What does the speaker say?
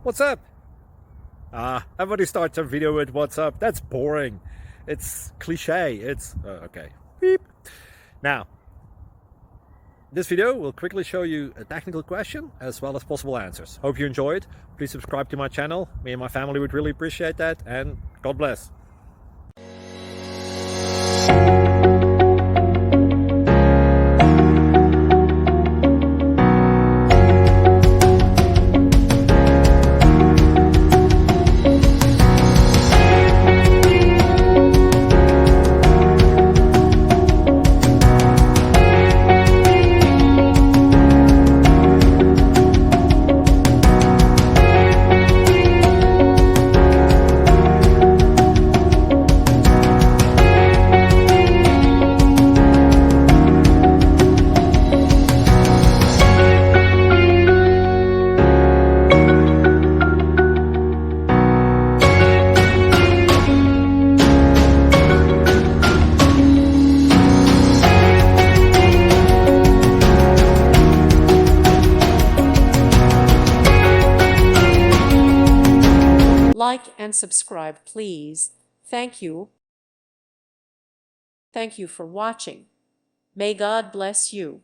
What's up? Everybody starts a video with what's up. That's boring. It's cliche. It's okay. Beep. Now, this video will quickly show you a technical question as well as possible answers. Hope you enjoyed. Please subscribe to my channel. Me and my family would really appreciate that, and God bless. Like and subscribe, please. Thank you. Thank you for watching. May God bless you.